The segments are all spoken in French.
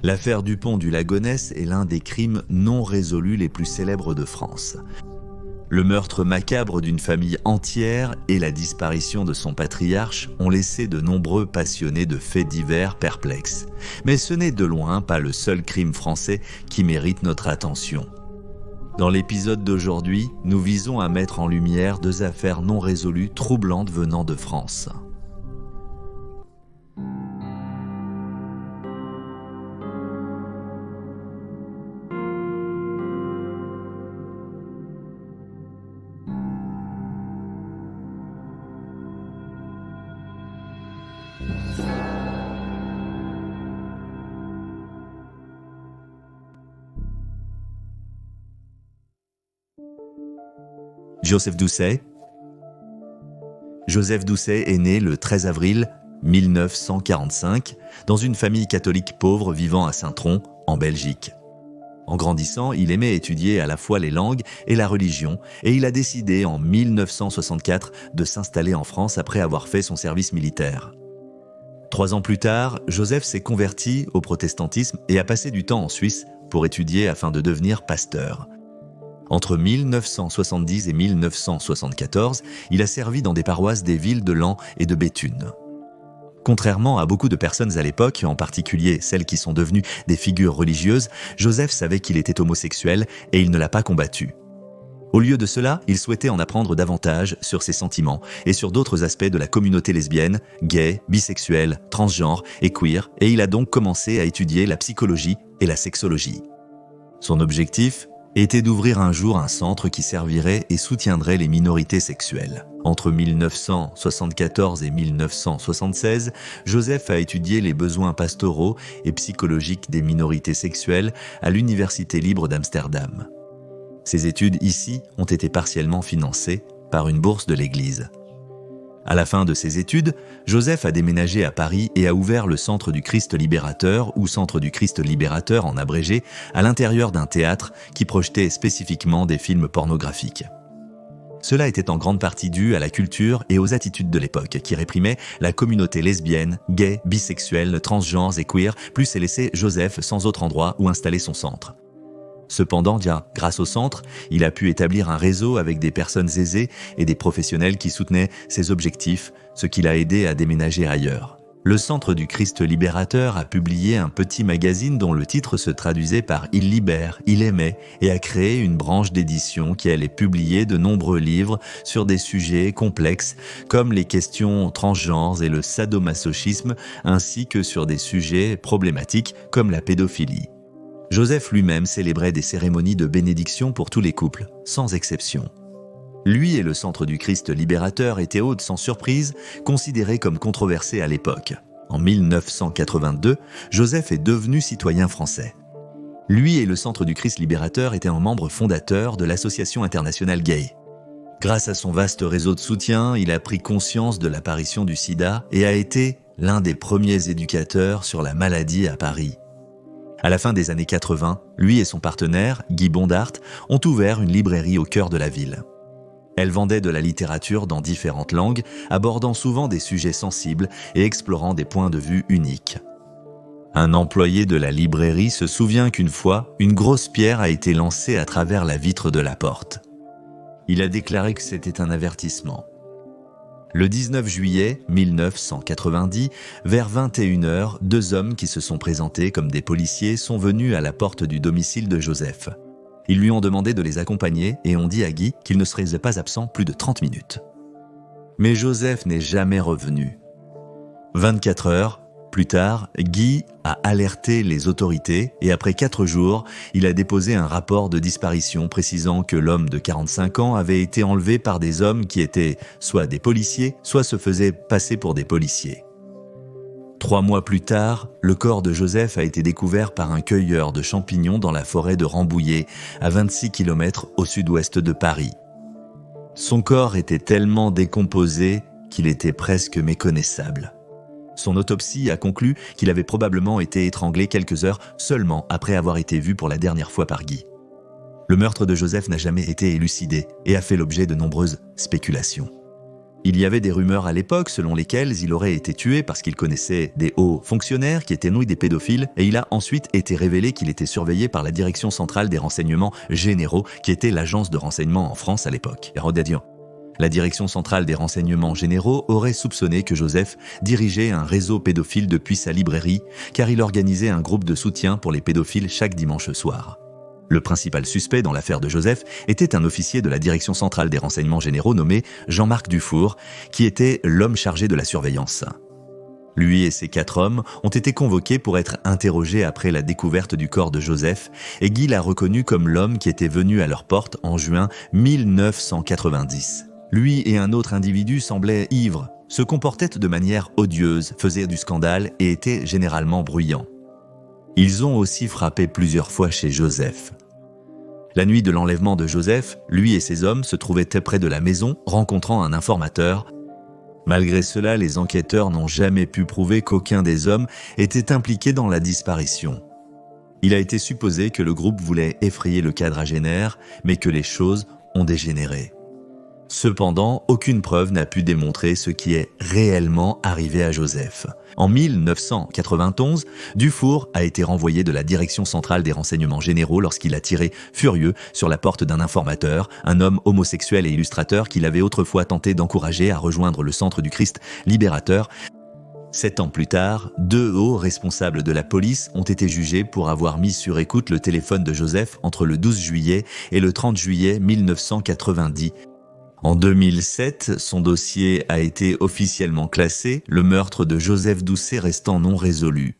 L'affaire Dupont du Ligonnès est l'un des crimes non résolus les plus célèbres de France. Le meurtre macabre d'une famille entière et la disparition de son patriarche ont laissé de nombreux passionnés de faits divers perplexes. Mais ce n'est de loin pas le seul crime français qui mérite notre attention. Dans l'épisode d'aujourd'hui, nous visons à mettre en lumière deux affaires non résolues troublantes venant de France. Joseph Doucet. Joseph Doucet est né le 13 avril 1945 dans une famille catholique pauvre vivant à Saint-Tron, en Belgique. En grandissant, il aimait étudier à la fois les langues et la religion et il a décidé en 1964 de s'installer en France après avoir fait son service militaire. 3 ans plus tard, Joseph s'est converti au protestantisme et a passé du temps en Suisse pour étudier afin de devenir pasteur. Entre 1970 et 1974, il a servi dans des paroisses des villes de Laon et de Béthune. Contrairement à beaucoup de personnes à l'époque, en particulier celles qui sont devenues des figures religieuses, Joseph savait qu'il était homosexuel et il ne l'a pas combattu. Au lieu de cela, il souhaitait en apprendre davantage sur ses sentiments et sur d'autres aspects de la communauté lesbienne, gay, bisexuelle, transgenre et queer, et il a donc commencé à étudier la psychologie et la sexologie. Son objectif était d'ouvrir un jour un centre qui servirait et soutiendrait les minorités sexuelles. Entre 1974 et 1976, Joseph a étudié les besoins pastoraux et psychologiques des minorités sexuelles à l'Université libre d'Amsterdam. Ses études ici ont été partiellement financées par une bourse de l'Église. À la fin de ses études, Joseph a déménagé à Paris et a ouvert le Centre du Christ Libérateur, ou Centre du Christ Libérateur en abrégé, à l'intérieur d'un théâtre qui projetait spécifiquement des films pornographiques. Cela était en grande partie dû à la culture et aux attitudes de l'époque, qui réprimaient la communauté lesbienne, gay, bisexuelle, transgenres et queer, plus et laissait Joseph sans autre endroit où installer son centre. Cependant, grâce au centre, il a pu établir un réseau avec des personnes aisées et des professionnels qui soutenaient ses objectifs, ce qui l'a aidé à déménager ailleurs. Le Centre du Christ Libérateur a publié un petit magazine dont le titre se traduisait par « Il libère, il aimait » et a créé une branche d'édition qui allait publier de nombreux livres sur des sujets complexes comme les questions transgenres et le sadomasochisme, ainsi que sur des sujets problématiques comme la pédophilie. Joseph lui-même célébrait des cérémonies de bénédiction pour tous les couples, sans exception. Lui et le Centre du Christ Libérateur étaient sans surprise considérés comme controversés à l'époque. En 1982, Joseph est devenu citoyen français. Lui et le Centre du Christ Libérateur étaient un membre fondateur de l'Association internationale gay. Grâce à son vaste réseau de soutien, il a pris conscience de l'apparition du sida et a été l'un des premiers éducateurs sur la maladie à Paris. À la fin des années 80, lui et son partenaire, Guy Bondart, ont ouvert une librairie au cœur de la ville. Elle vendait de la littérature dans différentes langues, abordant souvent des sujets sensibles et explorant des points de vue uniques. Un employé de la librairie se souvient qu'une fois, une grosse pierre a été lancée à travers la vitre de la porte. Il a déclaré que c'était un avertissement. Le 19 juillet 1990, vers 21h, 2 hommes qui se sont présentés comme des policiers sont venus à la porte du domicile de Joseph. Ils lui ont demandé de les accompagner et ont dit à Guy qu'il ne serait pas absent plus de 30 minutes. Mais Joseph n'est jamais revenu. 24 heures plus tard, Guy a alerté les autorités et après 4 jours, il a déposé un rapport de disparition précisant que l'homme de 45 ans avait été enlevé par des hommes qui étaient soit des policiers, soit se faisaient passer pour des policiers. 3 mois plus tard, le corps de Joseph a été découvert par un cueilleur de champignons dans la forêt de Rambouillet, à 26 km au sud-ouest de Paris. Son corps était tellement décomposé qu'il était presque méconnaissable. Son autopsie a conclu qu'il avait probablement été étranglé quelques heures seulement après avoir été vu pour la dernière fois par Guy. Le meurtre de Joseph n'a jamais été élucidé et a fait l'objet de nombreuses spéculations. Il y avait des rumeurs à l'époque selon lesquelles il aurait été tué parce qu'il connaissait des hauts fonctionnaires qui étaient nouilles des pédophiles, et il a ensuite été révélé qu'il était surveillé par la Direction centrale des renseignements généraux, qui était l'agence de renseignement en France à l'époque. La Direction centrale des renseignements généraux aurait soupçonné que Joseph dirigeait un réseau pédophile depuis sa librairie, car il organisait un groupe de soutien pour les pédophiles chaque dimanche soir. Le principal suspect dans l'affaire de Joseph était un officier de la Direction centrale des renseignements généraux nommé Jean-Marc Dufour, qui était l'homme chargé de la surveillance. Lui et ses 4 hommes ont été convoqués pour être interrogés après la découverte du corps de Joseph, et Guy l'a reconnu comme l'homme qui était venu à leur porte en juin 1990. Lui et un autre individu semblaient ivres, se comportaient de manière odieuse, faisaient du scandale et étaient généralement bruyants. Ils ont aussi frappé plusieurs fois chez Joseph. La nuit de l'enlèvement de Joseph, lui et ses hommes se trouvaient près de la maison, rencontrant un informateur. Malgré cela, les enquêteurs n'ont jamais pu prouver qu'aucun des hommes était impliqué dans la disparition. Il a été supposé que le groupe voulait effrayer le quadragénaire, mais que les choses ont dégénéré. Cependant, aucune preuve n'a pu démontrer ce qui est réellement arrivé à Joseph. En 1991, Dufour a été renvoyé de la Direction centrale des renseignements généraux lorsqu'il a tiré, furieux, sur la porte d'un informateur, un homme homosexuel et illustrateur qu'il avait autrefois tenté d'encourager à rejoindre le Centre du Christ libérateur. 7 ans plus tard, 2 hauts responsables de la police ont été jugés pour avoir mis sur écoute le téléphone de Joseph entre le 12 juillet et le 30 juillet 1990. En 2007, son dossier a été officiellement classé, le meurtre de Joseph Doucet restant non résolu.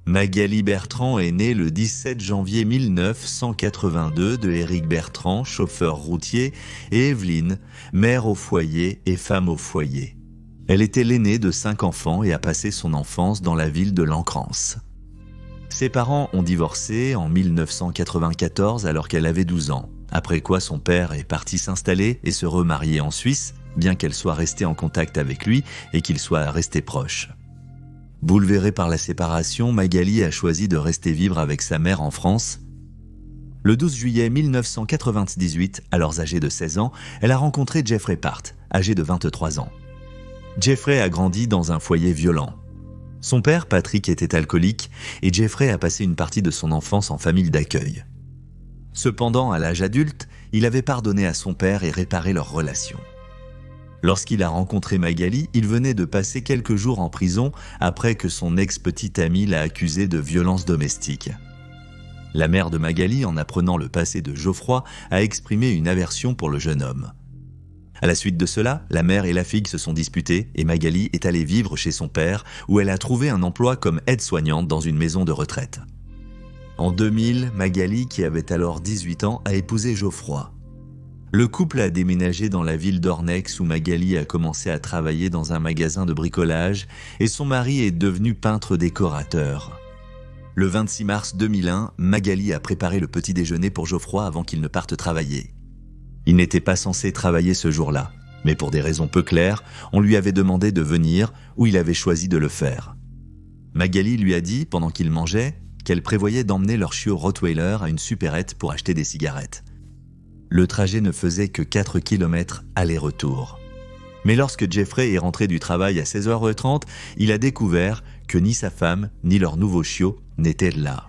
Magali Bertrand est née le 17 janvier 1982 de Éric Bertrand, chauffeur routier, et Evelyne, mère au foyer et femme au foyer. Elle était l'aînée de 5 enfants et a passé son enfance dans la ville de Lancrance. Ses parents ont divorcé en 1994 alors qu'elle avait 12 ans, après quoi son père est parti s'installer et se remarier en Suisse, bien qu'elle soit restée en contact avec lui et qu'ils soient restés proches. Bouleversée par la séparation, Magali a choisi de rester vivre avec sa mère en France. Le 12 juillet 1998, alors âgée de 16 ans, elle a rencontré Jeffrey Part, âgé de 23 ans. Jeffrey a grandi dans un foyer violent. Son père, Patrick, était alcoolique et Jeffrey a passé une partie de son enfance en famille d'accueil. Cependant, à l'âge adulte, il avait pardonné à son père et réparé leur relation. Lorsqu'il a rencontré Magali, il venait de passer quelques jours en prison après que son ex-petite amie l'a accusé de violence domestique. La mère de Magali, en apprenant le passé de Geoffroy, a exprimé une aversion pour le jeune homme. À la suite de cela, la mère et la fille se sont disputées et Magali est allée vivre chez son père où elle a trouvé un emploi comme aide-soignante dans une maison de retraite. En 2000, Magali, qui avait alors 18 ans, a épousé Geoffroy. Le couple a déménagé dans la ville d'Ornex où Magali a commencé à travailler dans un magasin de bricolage et son mari est devenu peintre décorateur. Le 26 mars 2001, Magali a préparé le petit déjeuner pour Geoffroy avant qu'il ne parte travailler. Il n'était pas censé travailler ce jour-là, mais pour des raisons peu claires, on lui avait demandé de venir ou il avait choisi de le faire. Magali lui a dit, pendant qu'il mangeait, qu'elle prévoyait d'emmener leur chiot Rottweiler à une supérette pour acheter des cigarettes. Le trajet ne faisait que 4 km aller-retour. Mais lorsque Jeffrey est rentré du travail à 16h30, il a découvert que ni sa femme ni leur nouveau chiot n'étaient là.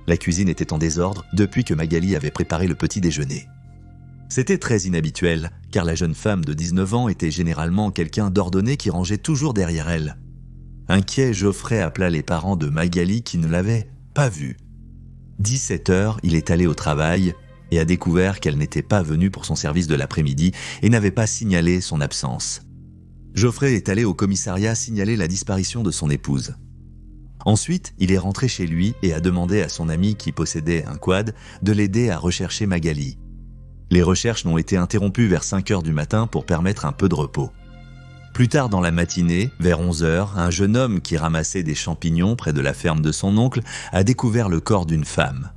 La cuisine était en désordre depuis que Magali avait préparé le petit déjeuner. C'était très inhabituel, car la jeune femme de 19 ans était généralement quelqu'un d'ordonné qui rangeait toujours derrière elle. Inquiet, Geoffrey appela les parents de Magali qui ne l'avaient pas vue. 17h, il est allé au travail et a découvert qu'elle n'était pas venue pour son service de l'après-midi et n'avait pas signalé son absence. Geoffrey est allé au commissariat signaler la disparition de son épouse. Ensuite, il est rentré chez lui et a demandé à son ami qui possédait un quad de l'aider à rechercher Magali. Les recherches n'ont été interrompues vers 5h du matin pour permettre un peu de repos. Plus tard dans la matinée, vers 11h, un jeune homme qui ramassait des champignons près de la ferme de son oncle a découvert le corps d'une femme.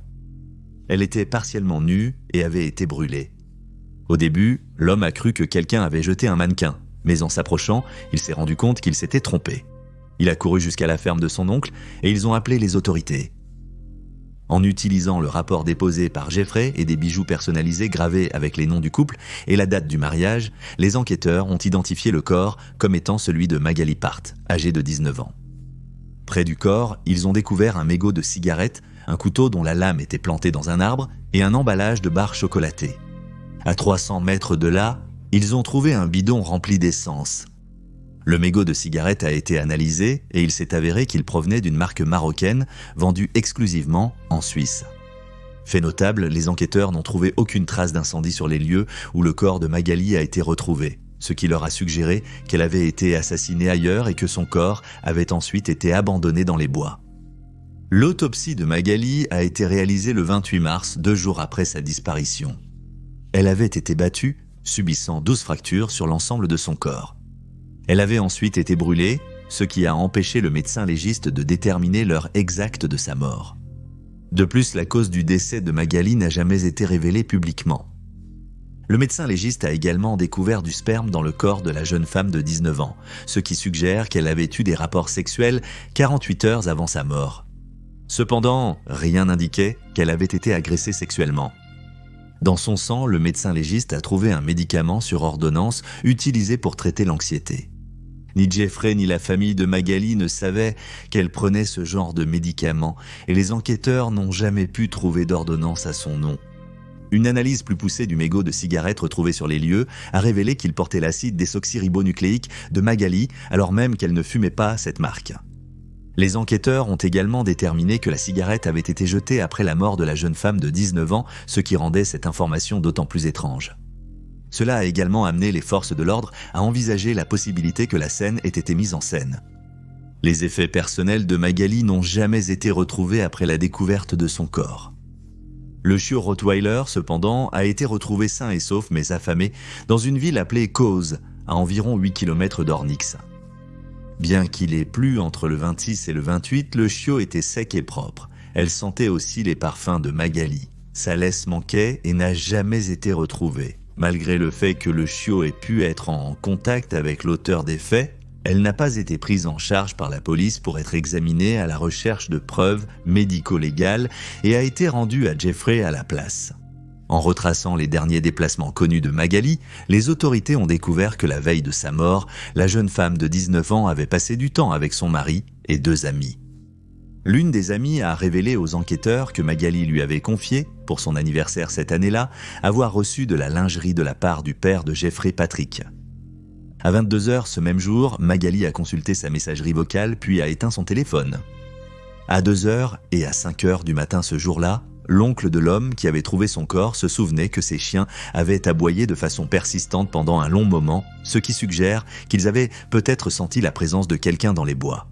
Elle était partiellement nue et avait été brûlée. Au début, l'homme a cru que quelqu'un avait jeté un mannequin, mais en s'approchant, il s'est rendu compte qu'il s'était trompé. Il a couru jusqu'à la ferme de son oncle et ils ont appelé les autorités. En utilisant le rapport déposé par Jeffrey et des bijoux personnalisés gravés avec les noms du couple et la date du mariage, les enquêteurs ont identifié le corps comme étant celui de Magali Part, âgée de 19 ans. Près du corps, ils ont découvert un mégot de cigarette, un couteau dont la lame était plantée dans un arbre et un emballage de barres chocolatées. À 300 mètres de là, ils ont trouvé un bidon rempli d'essence. Le mégot de cigarette a été analysé et il s'est avéré qu'il provenait d'une marque marocaine vendue exclusivement en Suisse. Fait notable, les enquêteurs n'ont trouvé aucune trace d'incendie sur les lieux où le corps de Magali a été retrouvé, ce qui leur a suggéré qu'elle avait été assassinée ailleurs et que son corps avait ensuite été abandonné dans les bois. L'autopsie de Magali a été réalisée le 28 mars, 2 jours après sa disparition. Elle avait été battue, subissant 12 fractures sur l'ensemble de son corps. Elle avait ensuite été brûlée, ce qui a empêché le médecin légiste de déterminer l'heure exacte de sa mort. De plus, la cause du décès de Magali n'a jamais été révélée publiquement. Le médecin légiste a également découvert du sperme dans le corps de la jeune femme de 19 ans, ce qui suggère qu'elle avait eu des rapports sexuels 48 heures avant sa mort. Cependant, rien n'indiquait qu'elle avait été agressée sexuellement. Dans son sang, le médecin légiste a trouvé un médicament sur ordonnance utilisé pour traiter l'anxiété. Ni Jeffrey ni la famille de Magali ne savaient qu'elle prenait ce genre de médicament et les enquêteurs n'ont jamais pu trouver d'ordonnance à son nom. Une analyse plus poussée du mégot de cigarette retrouvé sur les lieux a révélé qu'il portait l'acide désoxyribonucléique de Magali alors même qu'elle ne fumait pas cette marque. Les enquêteurs ont également déterminé que la cigarette avait été jetée après la mort de la jeune femme de 19 ans, ce qui rendait cette information d'autant plus étrange. Cela a également amené les forces de l'ordre à envisager la possibilité que la scène ait été mise en scène. Les effets personnels de Magali n'ont jamais été retrouvés après la découverte de son corps. Le chiot Rottweiler, cependant, a été retrouvé sain et sauf mais affamé dans une ville appelée Cause, à environ 8 km d'Ornix. Bien qu'il ait plu entre le 26 et le 28, le chiot était sec et propre. Elle sentait aussi les parfums de Magali. Sa laisse manquait et n'a jamais été retrouvée. Malgré le fait que le chiot ait pu être en contact avec l'auteur des faits, elle n'a pas été prise en charge par la police pour être examinée à la recherche de preuves médico-légales et a été rendue à Jeffrey à la place. En retraçant les derniers déplacements connus de Magali, les autorités ont découvert que la veille de sa mort, la jeune femme de 19 ans avait passé du temps avec son mari et 2 amis. L'une des amies a révélé aux enquêteurs que Magali lui avait confié, pour son anniversaire cette année-là, avoir reçu de la lingerie de la part du père de Jeffrey, Patrick. À 22h ce même jour, Magali a consulté sa messagerie vocale puis a éteint son téléphone. À 2h et à 5h du matin ce jour-là, l'oncle de l'homme qui avait trouvé son corps se souvenait que ses chiens avaient aboyé de façon persistante pendant un long moment, ce qui suggère qu'ils avaient peut-être senti la présence de quelqu'un dans les bois.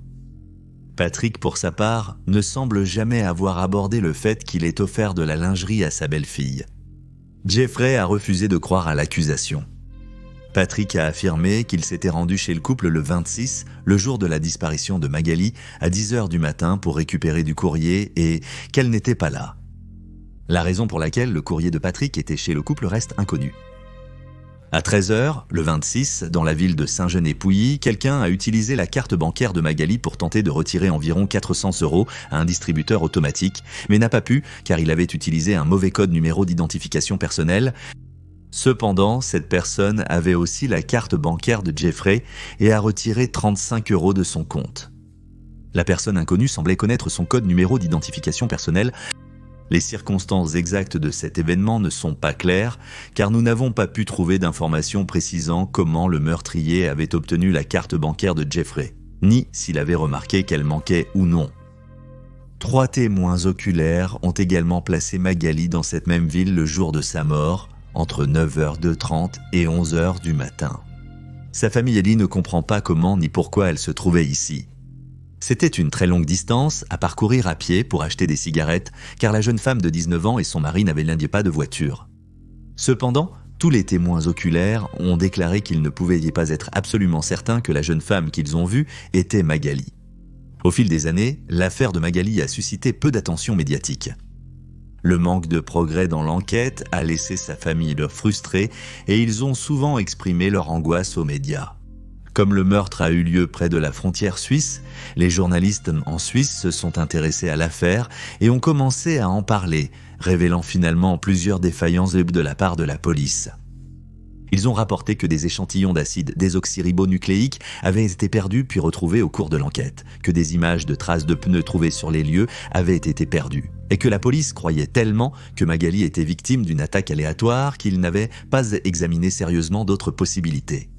Patrick, pour sa part, ne semble jamais avoir abordé le fait qu'il ait offert de la lingerie à sa belle-fille. Jeffrey a refusé de croire à l'accusation. Patrick a affirmé qu'il s'était rendu chez le couple le 26, le jour de la disparition de Magali, à 10h du matin pour récupérer du courrier et qu'elle n'était pas là. La raison pour laquelle le courrier de Patrick était chez le couple reste inconnue. À 13h, le 26, dans la ville de Saint-Genis-Pouilly, quelqu'un a utilisé la carte bancaire de Magali pour tenter de retirer environ 400 € à un distributeur automatique, mais n'a pas pu car il avait utilisé un mauvais code numéro d'identification personnelle. Cependant, cette personne avait aussi la carte bancaire de Jeffrey et a retiré 35 € de son compte. La personne inconnue semblait connaître son code numéro d'identification personnelle. Les circonstances exactes de cet événement ne sont pas claires, car nous n'avons pas pu trouver d'informations précisant comment le meurtrier avait obtenu la carte bancaire de Jeffrey, ni s'il avait remarqué qu'elle manquait ou non. 3 témoins oculaires ont également placé Magali dans cette même ville le jour de sa mort, entre 9h30 et 11h du matin. Sa famille Ellie ne comprend pas comment ni pourquoi elle se trouvait ici. C'était une très longue distance à parcourir à pied pour acheter des cigarettes, car la jeune femme de 19 ans et son mari n'avaient l'un pas de voiture. Cependant, tous les témoins oculaires ont déclaré qu'ils ne pouvaient pas être absolument certains que la jeune femme qu'ils ont vue était Magali. Au fil des années, l'affaire de Magali a suscité peu d'attention médiatique. Le manque de progrès dans l'enquête a laissé sa famille frustrée et ils ont souvent exprimé leur angoisse aux médias. Comme le meurtre a eu lieu près de la frontière suisse, les journalistes en Suisse se sont intéressés à l'affaire et ont commencé à en parler, révélant finalement plusieurs défaillances de la part de la police. Ils ont rapporté que des échantillons d'acide désoxyribonucléique avaient été perdus puis retrouvés au cours de l'enquête, que des images de traces de pneus trouvées sur les lieux avaient été perdues, et que la police croyait tellement que Magali était victime d'une attaque aléatoire qu'ils n'avaient pas examiné sérieusement d'autres possibilités.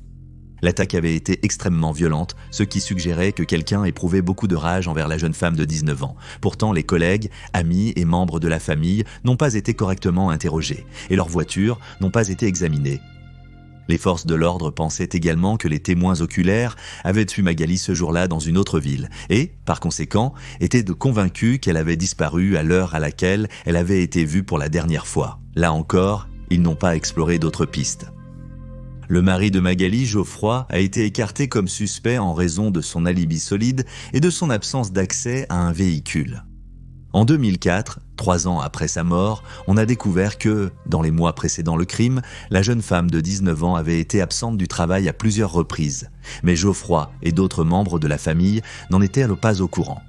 L'attaque avait été extrêmement violente, ce qui suggérait que quelqu'un éprouvait beaucoup de rage envers la jeune femme de 19 ans. Pourtant, les collègues, amis et membres de la famille n'ont pas été correctement interrogés, et leurs voitures n'ont pas été examinées. Les forces de l'ordre pensaient également que les témoins oculaires avaient vu Magali ce jour-là dans une autre ville et, par conséquent, étaient convaincus qu'elle avait disparu à l'heure à laquelle elle avait été vue pour la dernière fois. Là encore, ils n'ont pas exploré d'autres pistes. Le mari de Magali, Geoffroy, a été écarté comme suspect en raison de son alibi solide et de son absence d'accès à un véhicule. En 2004, 3 ans après sa mort, on a découvert que, dans les mois précédant le crime, la jeune femme de 19 ans avait été absente du travail à plusieurs reprises. Mais Geoffroy et d'autres membres de la famille n'en étaient pas au courant.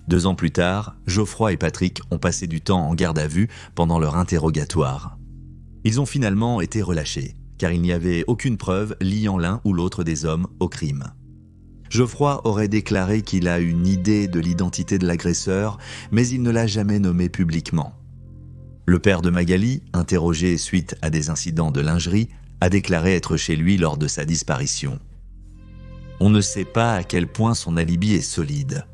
2 ans plus tard, Geoffroy et Patrick ont passé du temps en garde à vue pendant leur interrogatoire. Ils ont finalement été relâchés, car il n'y avait aucune preuve liant l'un ou l'autre des hommes au crime. Geoffroy aurait déclaré qu'il a une idée de l'identité de l'agresseur, mais il ne l'a jamais nommé publiquement. Le père de Magali, interrogé suite à des incidents de lingerie, a déclaré être chez lui lors de sa disparition. On ne sait pas à quel point son alibi est solide.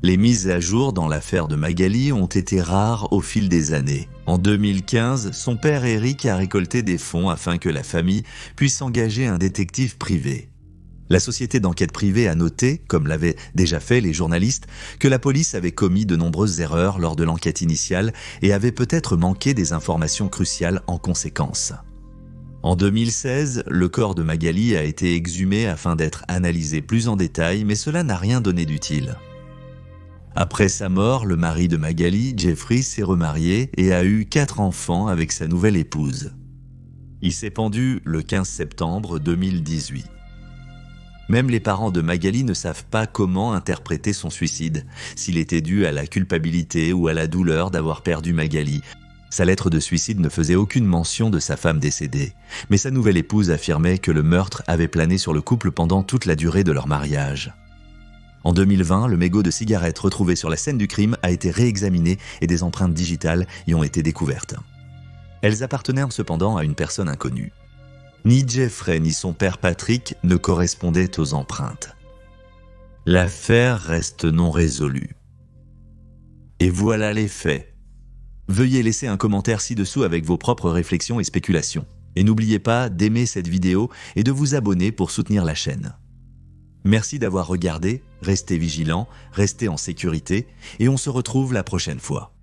Les mises à jour dans l'affaire de Magali ont été rares au fil des années. En 2015, son père Eric a récolté des fonds afin que la famille puisse engager un détective privé. La société d'enquête privée a noté, comme l'avaient déjà fait les journalistes, que la police avait commis de nombreuses erreurs lors de l'enquête initiale et avait peut-être manqué des informations cruciales en conséquence. En 2016, le corps de Magali a été exhumé afin d'être analysé plus en détail, mais cela n'a rien donné d'utile. Après sa mort, le mari de Magali, Jeffrey, s'est remarié et a eu 4 enfants avec sa nouvelle épouse. Il s'est pendu le 15 septembre 2018. Même les parents de Magali ne savent pas comment interpréter son suicide, s'il était dû à la culpabilité ou à la douleur d'avoir perdu Magali. Sa lettre de suicide ne faisait aucune mention de sa femme décédée, mais sa nouvelle épouse affirmait que le meurtre avait plané sur le couple pendant toute la durée de leur mariage. En 2020, le mégot de cigarette retrouvé sur la scène du crime a été réexaminé et des empreintes digitales y ont été découvertes. Elles appartenaient cependant à une personne inconnue. Ni Jeffrey ni son père Patrick ne correspondaient aux empreintes. L'affaire reste non résolue. Et voilà les faits. Veuillez laisser un commentaire ci-dessous avec vos propres réflexions et spéculations. Et n'oubliez pas d'aimer cette vidéo et de vous abonner pour soutenir la chaîne. Merci d'avoir regardé, restez vigilants, restez en sécurité et on se retrouve la prochaine fois.